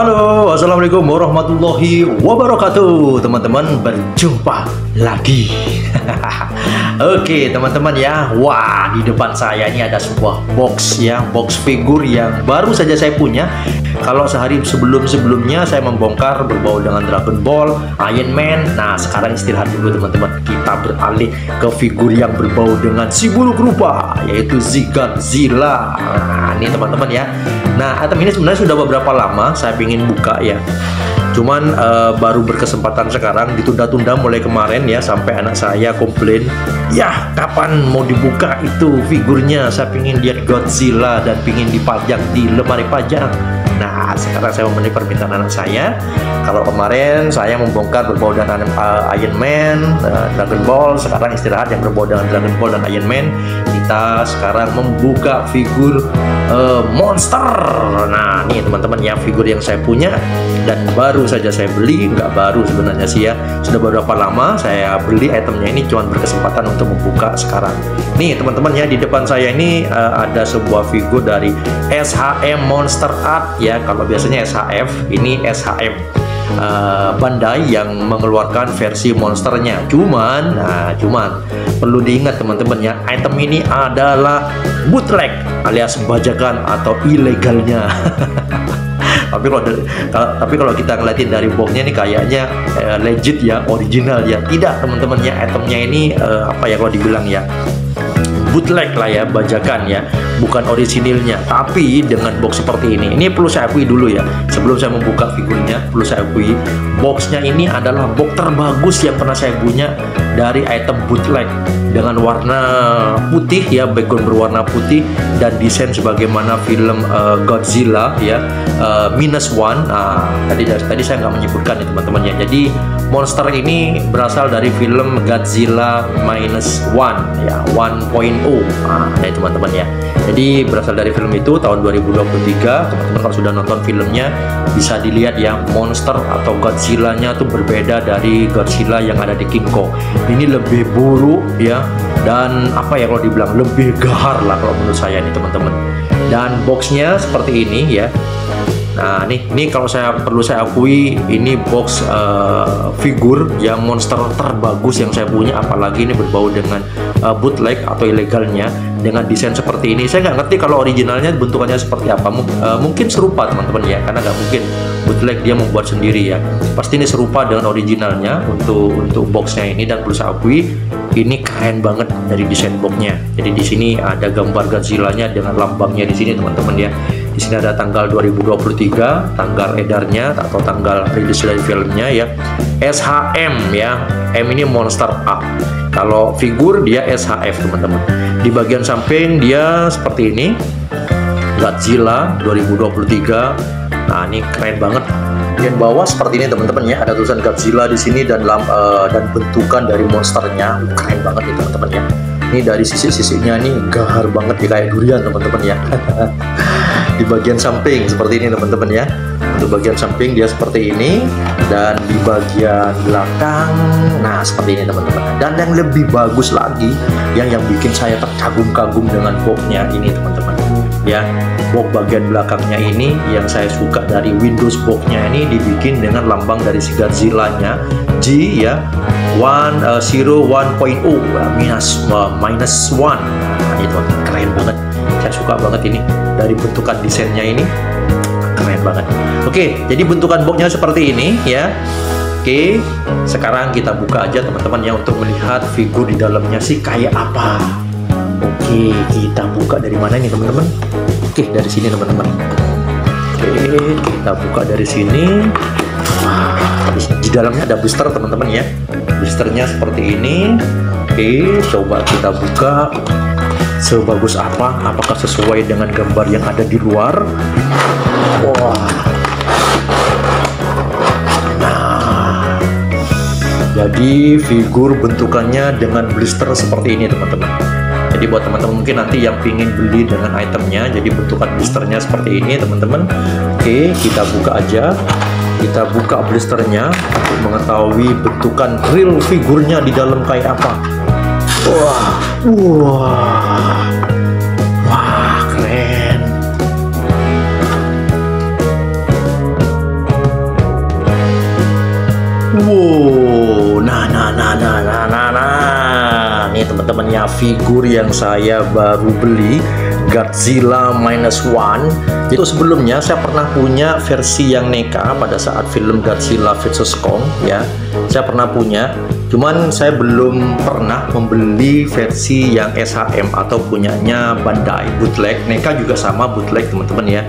Halo, assalamualaikum warahmatullahi wabarakatuh. Teman-teman, berjumpa lagi. Oke, teman-teman ya. Wah, di depan saya ini ada sebuah box ya, box figur yang baru saja saya punya. Kalau sehari sebelumnya saya membongkar berbau dengan Dragon Ball, Iron Man. Nah, sekarang istirahat dulu teman-teman. Kita beralih ke figur yang berbau dengan si buruk rupa, yaitu Godzilla. Nah, ini teman-teman ya. Nah, item ini sebenarnya sudah beberapa lama saya ingin buka ya. Cuman baru berkesempatan sekarang, ditunda-tunda mulai kemarin ya, sampai anak saya komplain, ya kapan mau dibuka itu figurnya, saya pingin lihat Godzilla dan pingin dipajang di lemari pajang. Nah, sekarang saya memenuhi permintaan anak saya. Kalau kemarin saya membongkar berbau dengan Iron Man, Dragon Ball, sekarang istirahat yang berbau dengan Dragon Ball dan Iron Man. Kita sekarang membuka figur monster. Nah, ini teman-teman ya, figur yang saya punya dan baru saja saya beli. Nggak baru sebenarnya sih ya, sudah beberapa lama saya beli itemnya ini, cuma berkesempatan untuk membuka sekarang. Nih teman-teman ya, di depan saya ini ada sebuah figur dari SHM Monster Art ya. Kalau biasanya SHF, ini SHM Bandai yang mengeluarkan versi monsternya. Cuman perlu diingat teman-teman ya, item ini adalah bootleg alias bajakan atau ilegalnya. Tapi kalau kita ngeliatin dari boxnya ini kayaknya legit ya, original ya. Tidak teman-teman ya, itemnya ini apa ya kalau dibilang ya, bootleg lah ya, bajakan ya, bukan orisinilnya. Tapi dengan box seperti ini perlu saya akui dulu ya, sebelum saya membuka figurnya, perlu saya akui boxnya ini adalah box terbagus yang pernah saya punya dari item bootleg, dengan warna putih ya, background berwarna putih dan desain sebagaimana film Godzilla ya, -1. Nah, tadi saya nggak menyebutkan ya teman-teman ya. Jadi monster ini berasal dari film Godzilla -1 ya, 1.0. Nah, ini teman-teman ya. Jadi berasal dari film itu tahun 2023. Teman-teman kalau sudah nonton filmnya bisa dilihat ya, monster atau Godzilla-nya tuh berbeda dari Godzilla yang ada di King Kong. Ini lebih buruk ya, dan apa ya kalau dibilang lebih gahar lah kalau menurut saya nih teman-teman. Dan boxnya seperti ini ya. Nah, ini kalau perlu saya akui, ini box figur yang monster terbagus yang saya punya, apalagi ini berbau dengan bootleg atau ilegalnya dengan desain seperti ini. Saya nggak ngerti kalau originalnya bentukannya seperti apa. Mungkin serupa teman-teman ya, karena nggak mungkin bootleg dia membuat sendiri ya. Pasti ini serupa dengan originalnya untuk boxnya ini, dan perlu saya akui ini keren banget dari desain boxnya. Jadi di sini ada gambar Godzilla-nya dengan lambangnya di sini teman-teman ya. Di sini ada tanggal 2023, tanggal edarnya atau tanggal rilis dari filmnya ya. SHM ya. M ini Monster Art. Kalau figur dia SHF teman-teman. Di bagian samping dia seperti ini. Godzilla 2023. Nah, ini keren banget. Di bawah seperti ini teman-teman ya, ada tulisan Godzilla di sini dan bentukan dari monsternya. Keren banget nih teman-teman ya. Ini dari sisi-sisinya nih gahar banget ya, kayak durian teman-teman ya. Di bagian samping seperti ini teman-teman ya. Untuk bagian samping dia seperti ini, dan di bagian belakang nah seperti ini teman-teman. Dan yang lebih bagus lagi, yang bikin saya terkagum-kagum dengan boxnya ini teman-teman ya, box bagian belakangnya ini yang saya suka dari Windows boxnya ini dibikin dengan lambang dari si Godzilla-nya, G ya, 1.0 -1. Nah, itu keren banget. Saya suka banget ini dari bentukan desainnya ini, keren banget. Oke, jadi bentukan boxnya seperti ini ya. Oke, sekarang kita buka aja teman-teman ya, untuk melihat figur di dalamnya sih kayak apa. Oke, kita buka dari mana ini teman-teman? Oke, dari sini teman-teman. Oke, kita buka dari sini. Wah, di dalamnya ada booster teman-teman ya. Boosternya seperti ini. Oke, coba kita buka. Sebagus apa? Apakah sesuai dengan gambar yang ada di luar? Wah. Nah, jadi figur bentukannya dengan blister seperti ini teman-teman. Jadi buat teman-teman mungkin nanti yang pingin beli dengan itemnya, jadi bentukan blisternya seperti ini teman-teman. Oke, kita buka aja. Kita buka blisternya untuk mengetahui bentukan real figurnya di dalam kayak apa. Wah, keren. figur yang saya baru beli, Godzilla Minus One. Itu sebelumnya saya pernah punya versi yang NECA pada saat film Godzilla vs Kong ya. Saya pernah punya, cuman saya belum pernah membeli versi yang SHM atau punyanya Bandai bootleg. NECA juga sama bootleg teman-teman ya.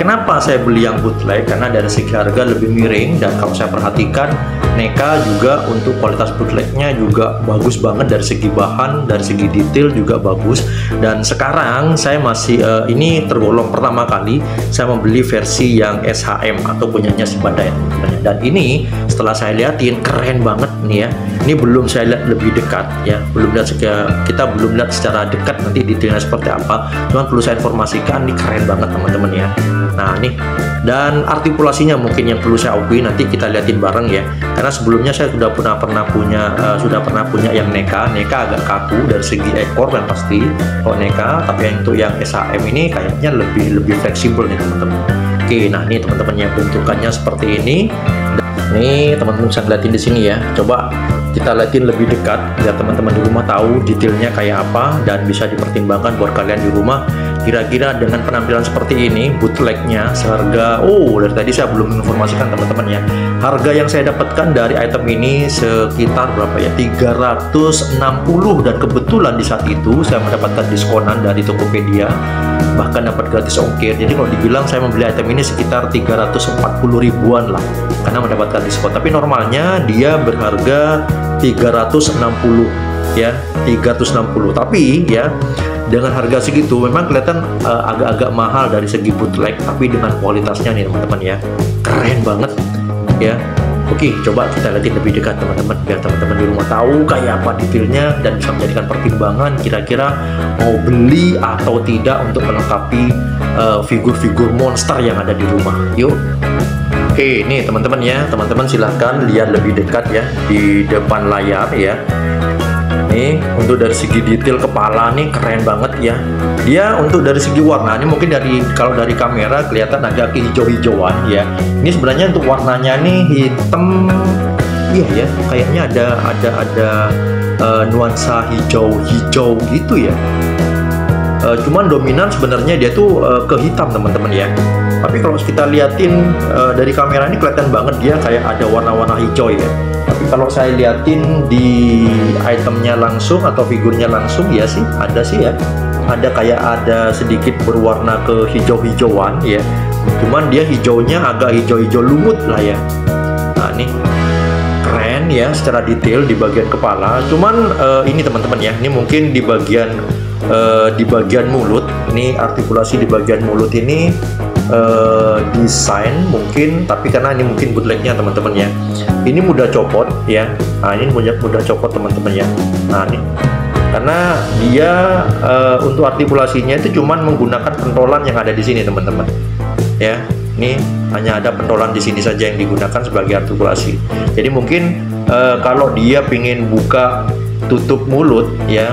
Kenapa saya beli yang bootleg? Karena dari segi harga lebih miring, dan kalau saya perhatikan NECA juga untuk kualitas bootlegnya juga bagus banget dari segi bahan, dari segi detail juga bagus. Dan sekarang saya masih ini tergolong pertama kali saya membeli versi yang SHM atau punyanya si Bandai teman-teman. Dan ini setelah saya lihatin keren banget nih ya. Ini belum saya lihat lebih dekat ya, belum lihat kita belum lihat secara dekat nanti detailnya seperti apa. Cuman perlu saya informasikan, ini keren banget teman-teman ya. Nah nih, dan artikulasinya mungkin yang perlu saya akui, nanti kita liatin bareng ya. Karena sebelumnya saya sudah pernah punya yang NECA. NECA agak kaku dari segi ekor dan pasti kalau NECA, tapi yang untuk yang SHM ini kayaknya lebih fleksibel nih teman-teman. Oke, nah ini teman-teman ya, bentukannya seperti ini. Nih teman-teman bisa lihatin di sini ya. Coba kita lihatin lebih dekat biar teman-teman di rumah tahu detailnya kayak apa, dan bisa dipertimbangkan buat kalian di rumah. Kira-kira dengan penampilan seperti ini, bootlegnya seharga, dari tadi saya belum menginformasikan teman-teman ya. Harga yang saya dapatkan dari item ini sekitar berapa ya? 360, dan kebetulan di saat itu saya mendapatkan diskonan dari Tokopedia, bahkan dapat gratis ongkir. Jadi kalau dibilang saya membeli item ini sekitar 340 ribuan lah, karena mendapatkan diskon. Tapi normalnya dia berharga 360 ya, 360. Tapi ya dengan harga segitu memang kelihatan agak-agak mahal dari segi bootleg, tapi dengan kualitasnya nih teman-teman ya, keren banget ya. Oke, coba kita lihat lebih dekat teman-teman, biar teman-teman di rumah tahu kayak apa detailnya dan bisa menjadikan pertimbangan kira-kira mau beli atau tidak untuk melengkapi figur-figur monster yang ada di rumah. Yuk. Oke, nih teman-teman ya, teman-teman silahkan lihat lebih dekat ya di depan layar ya. Nih untuk dari segi detail kepala nih keren banget ya. Dia untuk dari segi warna ini mungkin kalau dari kamera kelihatan agak hijau-hijauan ya. Ini sebenarnya untuk warnanya nih hitam, iya ya, kayaknya ada nuansa hijau-hijau gitu ya. Cuman dominan sebenarnya dia tuh ke hitam teman-teman ya. Tapi kalau kita liatin dari kamera ini kelihatan banget dia kayak ada warna-warna hijau ya. Tapi kalau saya liatin di itemnya langsung atau figurnya langsung ya sih ada ya. Ada sedikit berwarna ke hijau-hijauan ya. Cuman dia hijaunya agak hijau-hijau lumut lah ya. Nah nih keren ya secara detail di bagian kepala. Cuman ini teman-teman ya, ini mungkin di bagian mulut. Ini artikulasi di bagian mulut ini desain mungkin, tapi karena ini mungkin bootlegnya teman-teman ya, ini mudah copot ya. Nah ini mudah copot teman-teman ya. Nah ini karena dia untuk artikulasinya itu cuman menggunakan pentolan yang ada di sini teman-teman ya. Ini hanya ada pentolan di sini saja yang digunakan sebagai artikulasi. Jadi mungkin kalau dia pingin buka tutup mulut ya,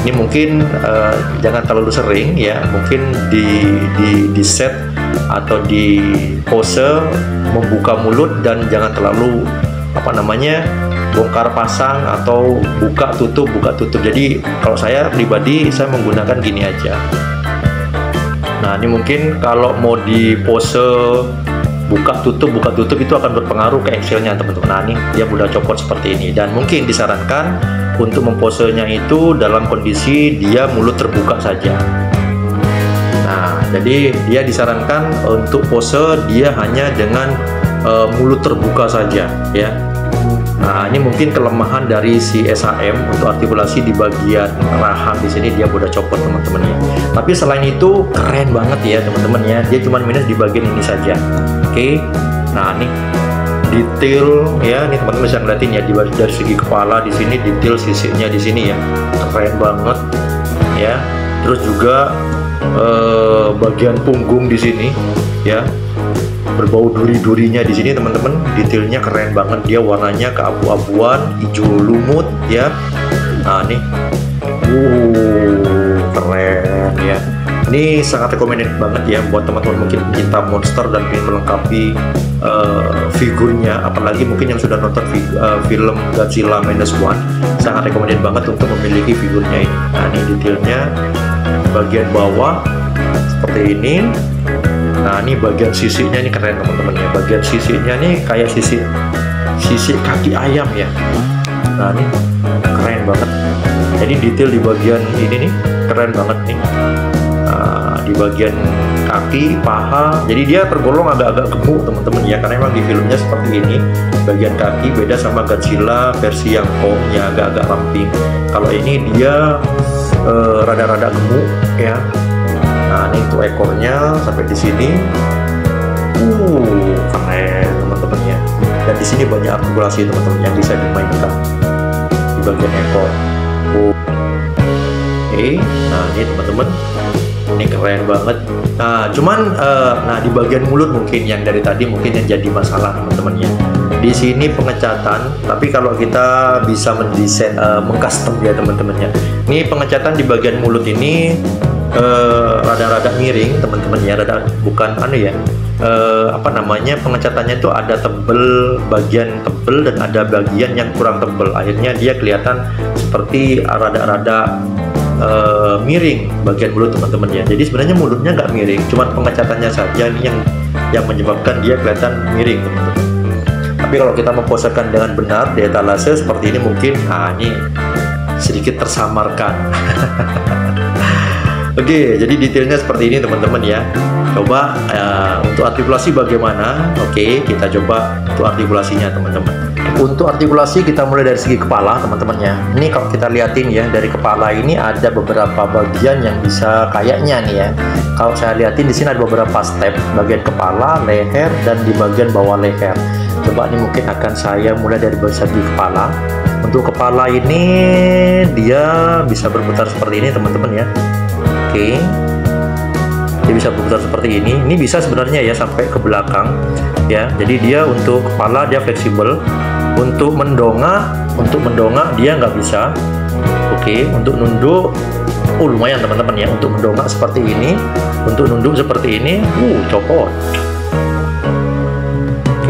ini mungkin jangan terlalu sering ya, mungkin di set atau di pose membuka mulut, dan jangan terlalu bongkar pasang atau buka tutup. Jadi kalau saya pribadi saya menggunakan gini aja. Nah ini mungkin kalau mau di pose buka tutup itu akan berpengaruh ke engselnya teman-teman. Nah ini dia mudah copot seperti ini, dan mungkin disarankan untuk memposenya itu dalam kondisi dia mulut terbuka saja. Nah jadi dia disarankan untuk pose dia hanya dengan mulut terbuka saja ya. Nah ini mungkin kelemahan dari si SHM untuk artikulasi di bagian rahang di sini, dia mudah copot teman-teman ya. Tapi selain itu keren banget ya teman-teman ya, dia cuma minus di bagian ini saja. Oke, nah ini detail ya, ini teman-teman bisa ngeliatin ya dari segi kepala di sini, detail sisiknya di sini ya, keren banget ya. Terus juga bagian punggung di sini ya, berbau duri-durinya di sini teman-teman, detailnya keren banget. Dia warnanya keabu-abuan, hijau lumut ya. Nah nih, keren ya. Ini sangat recommended banget ya buat teman-teman mungkin pencinta monster dan ingin melengkapi figurnya, apalagi mungkin yang sudah nonton film Godzilla Minus One, sangat recommended banget untuk memiliki figurnya ini. Nah, ini detailnya bagian bawah seperti ini. Nah, ini bagian sisinya ini keren teman-teman ya. Bagian sisinya nih kayak sisi kaki ayam ya. Nah, ini keren banget. Jadi detail di bagian ini nih keren banget nih. Di bagian kaki, paha, jadi dia tergolong agak-agak gemuk teman-teman ya, karena memang di filmnya seperti ini. Bagian kaki beda sama Godzilla versi yang Kong-nya agak-agak ramping. Kalau ini dia rada-rada gemuk ya. Nah, ini untuk ekornya sampai di sini. Keren teman-teman ya. Dan di sini banyak artikulasi teman-teman yang bisa dimainkan di bagian ekor. Oke, nah ini teman-teman. Ini keren banget. Nah, cuman nah di bagian mulut mungkin yang dari tadi mungkin yang jadi masalah teman-teman ya. Di sini pengecatan, tapi kalau kita bisa mendesain mengcustom ya teman-teman ya. Ini pengecatan di bagian mulut ini rada-rada miring teman-teman ya, bukan ya. Apa namanya, pengecatannya itu ada tebel, bagian tebel dan ada bagian yang kurang tebel. Akhirnya dia kelihatan seperti rada-rada miring bagian mulut teman-teman ya. Jadi sebenarnya mulutnya nggak miring, cuman pengecatannya saja ini yang menyebabkan dia kelihatan miring teman-teman. Tapi kalau kita memposekan dengan benar di etalase seperti ini mungkin ini sedikit tersamarkan. Oke, jadi detailnya seperti ini teman-teman ya. Coba untuk artikulasi bagaimana? Oke, kita coba untuk artikulasinya teman-teman. Untuk artikulasi kita mulai dari segi kepala teman-teman ya. Ini kalau kita liatin ya, dari kepala ini ada beberapa bagian yang bisa kayaknya nih ya. Kalau saya liatin di sini ada beberapa step, bagian kepala, leher, dan di bagian bawah leher. Coba ini mungkin akan saya mulai dari segi kepala. Untuk kepala ini dia bisa berputar seperti ini teman-teman ya. Oke, dia bisa berputar seperti ini. Ini bisa sebenarnya ya sampai ke belakang ya. Jadi dia untuk kepala dia fleksibel. Untuk mendongak dia nggak bisa. Oke, untuk nunduk lumayan teman-teman ya. Untuk mendongak seperti ini, untuk nunduk seperti ini copot.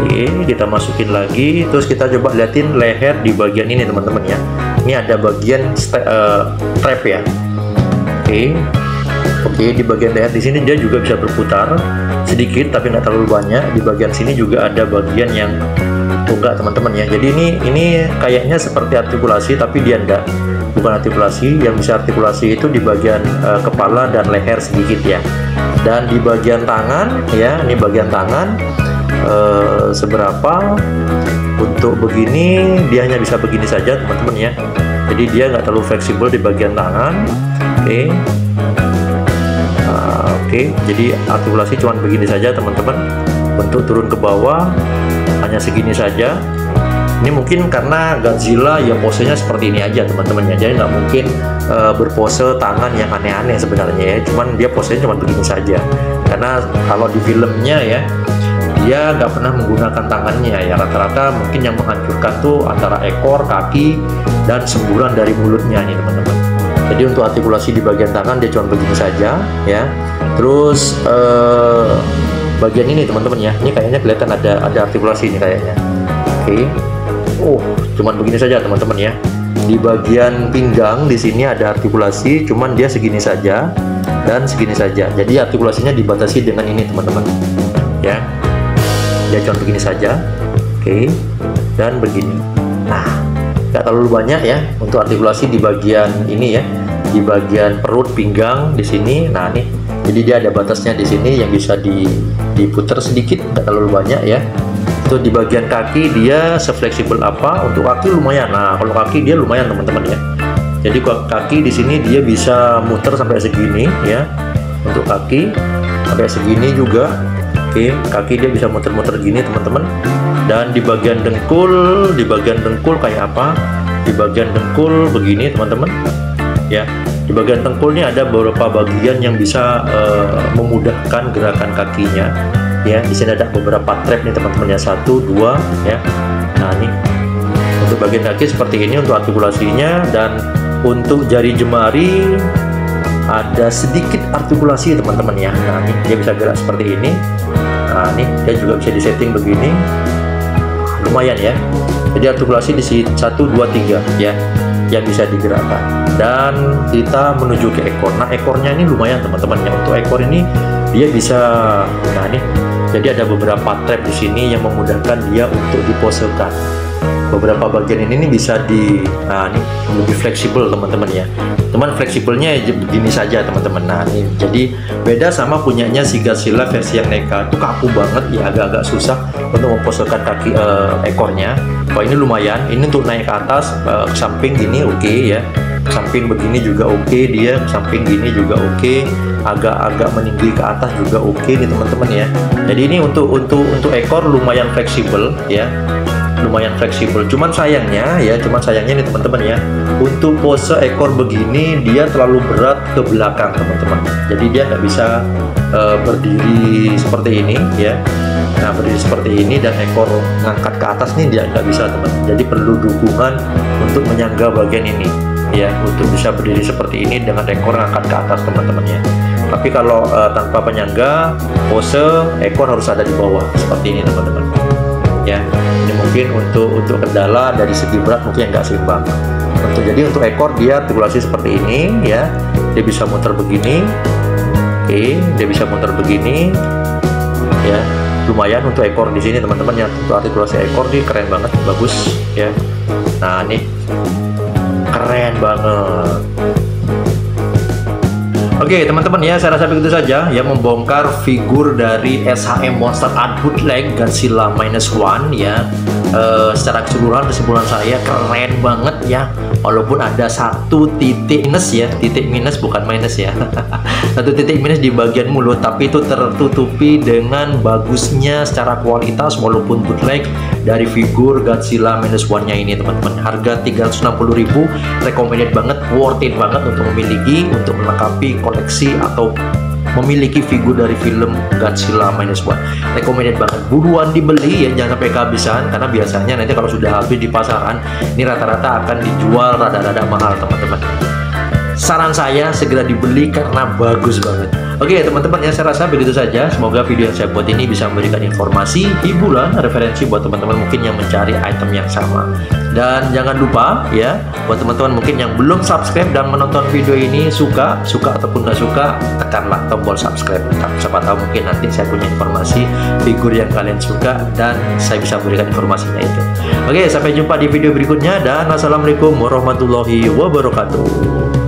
Oke, kita masukin lagi. Terus kita coba liatin leher di bagian ini teman-teman ya. Ini ada bagian strap ya. Oke, di bagian leher di sini dia juga bisa berputar sedikit tapi nggak terlalu banyak. Di bagian sini juga ada bagian yang enggak teman-teman ya. Jadi ini kayaknya seperti artikulasi tapi dia enggak, bukan artikulasi. Yang bisa artikulasi itu di bagian kepala dan leher sedikit ya. Dan di bagian tangan ya, ini bagian tangan seberapa. Untuk begini dia hanya bisa begini saja teman-teman ya. Jadi dia nggak terlalu fleksibel di bagian tangan. Oke, jadi artikulasi cuma begini saja teman-teman. Untuk turun ke bawah hanya segini saja. Ini mungkin karena Godzilla ya posenya seperti ini aja teman-teman ya. Jadi nggak mungkin berpose tangan yang aneh-aneh sebenarnya ya. Cuman dia posenya cuma begini saja. Karena kalau di filmnya ya, dia nggak pernah menggunakan tangannya ya. Rata-rata mungkin yang menghancurkan tuh antara ekor, kaki, dan semburan dari mulutnya nih teman-teman. Jadi untuk artikulasi di bagian tangan dia cuma begini saja ya. Terus bagian ini teman-teman ya, ini kayaknya kelihatan ada artikulasi ini kayaknya. Cuman begini saja teman-teman ya. Di bagian pinggang di sini ada artikulasi, cuman dia segini saja dan segini saja. Jadi artikulasinya dibatasi dengan ini teman-teman ya. Dia cuma begini saja. Dan begini. Nah, nggak terlalu banyak ya untuk artikulasi di bagian ini ya, di bagian perut, pinggang di sini. Nah nih, jadi dia ada batasnya di sini yang bisa diputar sedikit, nggak terlalu banyak ya. Itu di bagian kaki dia sefleksibel apa. Untuk kaki lumayan. Nah kalau kaki dia lumayan teman-teman ya. Jadi kaki di sini dia bisa muter sampai segini ya. Untuk kaki sampai segini juga. Kaki dia bisa muter-muter gini teman-teman. Dan di bagian dengkul kayak apa? Di bagian dengkul begini teman-teman ya. Di bagian dengkul ini ada beberapa bagian yang bisa memudahkan gerakan kakinya ya. Di sini ada beberapa trap nih teman-teman ya, 1, 2 ya. Nah ini untuk bagian kaki seperti ini untuk artikulasinya. Dan untuk jari jemari ada sedikit artikulasi teman-teman ya. Nah ini dia bisa gerak seperti ini. Nah ini dia juga bisa disetting begini, lumayan ya. Jadi artikulasi di sini 1, 2, 3 ya yang bisa digerakkan. Dan kita menuju ke ekor. Nah ekornya ini lumayan teman-teman ya. Untuk ekor ini dia bisa, nah ini jadi ada beberapa tab di sini yang memudahkan dia untuk diposekan. Beberapa bagian ini bisa nah ini lebih fleksibel teman-teman ya. Cuman fleksibelnya begini saja teman-teman. Nah ini jadi beda sama punyanya si Godzilla versi yang NECA, itu kaku banget ya, agak-agak susah untuk memposekan kaki ekornya. Kalau ini lumayan, ini untuk naik ke atas ke samping gini oke ya, ke samping begini juga oke, dia ke samping gini juga oke, agak-agak meninggi ke atas juga oke nih teman-teman ya. Jadi ini untuk ekor lumayan fleksibel ya, lumayan fleksibel. Cuman sayangnya nih teman-teman ya, untuk pose ekor begini dia terlalu berat ke belakang teman-teman. Jadi dia nggak bisa berdiri seperti ini ya. Nah berdiri seperti ini dan ekor ngangkat ke atas nih dia nggak bisa teman. Jadi perlu dukungan untuk menyangga bagian ini ya, untuk bisa berdiri seperti ini dengan ekor ngangkat ke atas teman-teman ya. Tapi kalau tanpa penyangga, pose ekor harus ada di bawah seperti ini teman-teman ya. Ini mungkin untuk kendala dari segi berat mungkin nggak seimbang. Jadi untuk ekor dia artikulasi seperti ini ya, dia bisa muter begini, oke, dia bisa muter begini ya. Lumayan untuk ekor di sini teman-teman ya. Untuk artikulasi ekor dia keren banget, bagus ya. Nah ini keren banget. Oke teman-teman ya, saya rasa begitu saja ya, membongkar figur dari SHM Monster Art Bootleg Godzilla -1 ya. Secara keseluruhan kesimpulan saya keren banget ya, walaupun ada satu titik minus ya, titik minus bukan minus ya satu titik minus di bagian mulut, tapi itu tertutupi dengan bagusnya secara kualitas walaupun bootleg dari figur Godzilla -1 nya ini teman-teman. Harga 360.000, recommended banget, worth it banget untuk memiliki, untuk melengkapi koleksi atau memiliki figur dari film Godzilla -1. Recommended banget, buruan dibeli ya, jangan sampai kehabisan, karena biasanya nanti kalau sudah habis di pasaran ini rata-rata akan dijual rada-rada mahal teman-teman. Saran saya segera dibeli karena bagus banget. Oke teman-teman ya, saya rasa begitu saja. Semoga video yang saya buat ini bisa memberikan informasi, hiburan, referensi buat teman-teman mungkin yang mencari item yang sama. Dan jangan lupa ya, buat teman-teman mungkin yang belum subscribe dan menonton video ini, suka ataupun nggak suka, tekanlah tombol subscribe. Siapa tahu mungkin nanti saya punya informasi figur yang kalian suka dan saya bisa berikan informasinya itu. Oke, sampai jumpa di video berikutnya dan assalamualaikum warahmatullahi wabarakatuh.